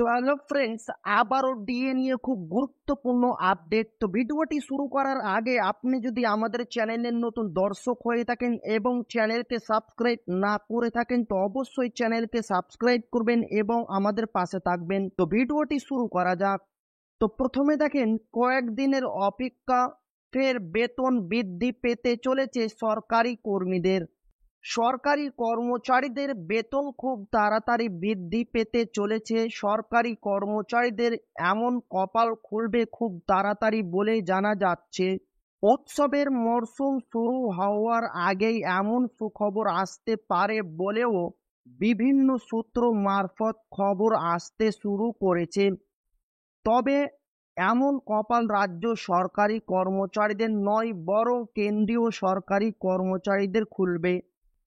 তো hello friends, আবারও DA নিয়ে খুব গুরুত্বপূর্ণ আপডেট। তো ভিডিওটি শুরু করার আগে আপনি যদি আমাদের চ্যানেলের নতুন দর্শক হয়ে থাকেন এবং চ্যানেলকে সাবস্ক্রাইব না করে থাকেন তো অবশ্যই চ্যানেলকে সাবস্ক্রাইব করবেন এবং আমাদের পাশে থাকবেন। তো ভিডিওটি শুরু করা যাক। তো প্রথমে দেখেন, কয়েকদিনের অপেক্ষা, ফের বেতন বৃদ্ধি পেতে চলেছে সরকারি কর্মীদের। সরকারি কর্মচারীদের বেতন খুব তাড়াতাড়ি বৃদ্ধি পেতে চলেছে। সরকারি কর্মচারীদের এমন কপাল খুলবে খুব তাড়াতাড়ি বলেই জানা যাচ্ছে। উৎসবের মরশুম শুরু হওয়ার আগেই এমন সুখবর আসতে পারে বলেও বিভিন্ন সূত্র মারফত খবর আসতে শুরু করেছে। তবে এমন কপাল রাজ্য সরকারি কর্মচারীদের নয়, বরং কেন্দ্রীয় সরকারি কর্মচারীদের খুলবে।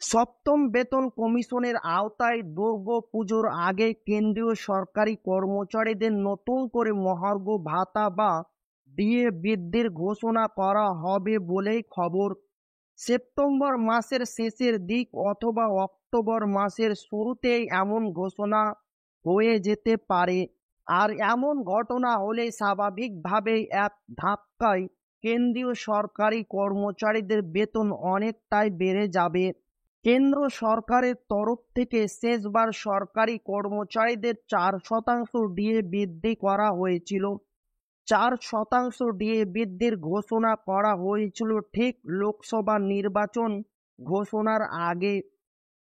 সপ্তম বেতন কমিশনের আওতায় দুর্গাপুজোর আগে কেন্দ্রীয় সরকারি কর্মচারীদের নতুন করে মহার্ঘ ভাতা বা ডিএ বৃদ্ধির ঘোষণা করা হবে বলেই খবর। সেপ্টেম্বর মাসের শেষের দিক অথবা অক্টোবর মাসের শুরুতেই এমন ঘোষণা হয়ে যেতে পারে। আর এমন ঘটনা হলে স্বাভাবিকভাবেই এক ধাক্কায় কেন্দ্রীয় সরকারি কর্মচারীদের বেতন অনেকটাই বেড়ে যাবে। কেন্দ্র সরকারের তরফ থেকে শেষবার সরকারি কর্মচারীদের 4% ডিএ বৃদ্ধি করা হয়েছিল। 4% ডিএ বৃদ্ধির ঘোষণা করা হয়েছিল ঠিক লোকসভা নির্বাচন ঘোষণার আগে।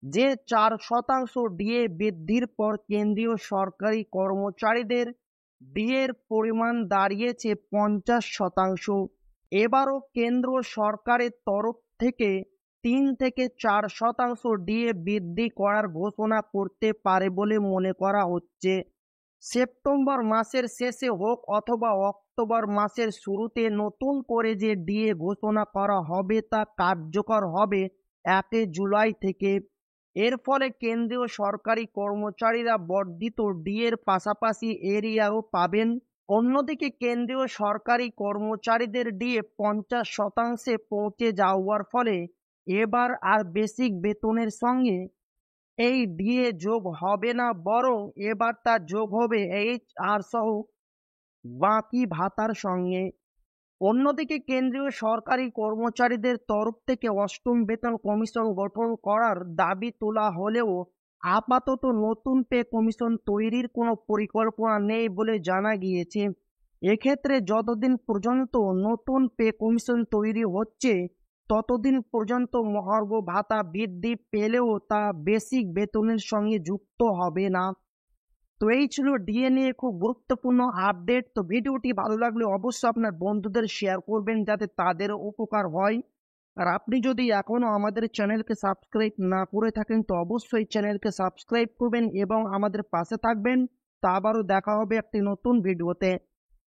যে 4% ডিএ বৃদ্ধির পর কেন্দ্রীয় সরকারি কর্মচারীদের ডিএর পরিমাণ দাঁড়িয়েছে 50%। এবারও কেন্দ্র সরকারের তরফ থেকে 3 থেকে 4% ডিএ বৃদ্ধি করার ঘোষণা করতে পারে বলে মনে করা হচ্ছে। সেপ্টেম্বর মাসের শেষে হোক অথবা অক্টোবর মাসের শুরুতে নতুন করে যে ডিএ ঘোষণা করা হবে তা কার্যকর হবে 1 জুলাই থেকে। এর ফলে কেন্দ্রীয় সরকারি কর্মচারীরা বর্ধিত ডিএর পাশাপাশি এরিয়াও পাবেন। অন্যদিকে কেন্দ্রীয় সরকারি কর্মচারীদের ডিএ 50%-এ পৌঁছে যাওয়ার ফলে এবার আর বেসিক বেতনের সঙ্গে এই ডিএ যোগ হবে না, বরং এবার তা যোগ হবে এইচআর সহ বাকি ভাতার সঙ্গে। অন্যদিকে কেন্দ্রীয় সরকারি কর্মচারীদের তরফ থেকে অষ্টম বেতন কমিশন গঠন করার দাবি তোলা হলেও আপাতত নতুন পে কমিশন তৈরির কোনো পরিকল্পনা নেই বলে জানা গিয়েছে। এক্ষেত্রে যতদিন পর্যন্ত নতুন পে কমিশন তৈরি হচ্ছে ততদিন পর্যন্ত মহার্ঘ ভাতা বৃদ্ধি পেলেও তা বেসিক বেতনের সঙ্গে যুক্ত হবে না। তো এই ছিল ডিএ নিয়ে খুব গুরুত্বপূর্ণ আপডেট। তো ভিডিওটি ভালো লাগলে অবশ্যই আপনার বন্ধুদের শেয়ার করবেন যাতে তাদেরও উপকার হয়। আর আপনি যদি এখনো আমাদের চ্যানেলকে সাবস্ক্রাইব না করে থাকেন তো অবশ্যই চ্যানেলকে সাবস্ক্রাইব করবেন এবং আমাদের পাশে থাকবেন। তো আবারও দেখা হবে একটি নতুন ভিডিওতে।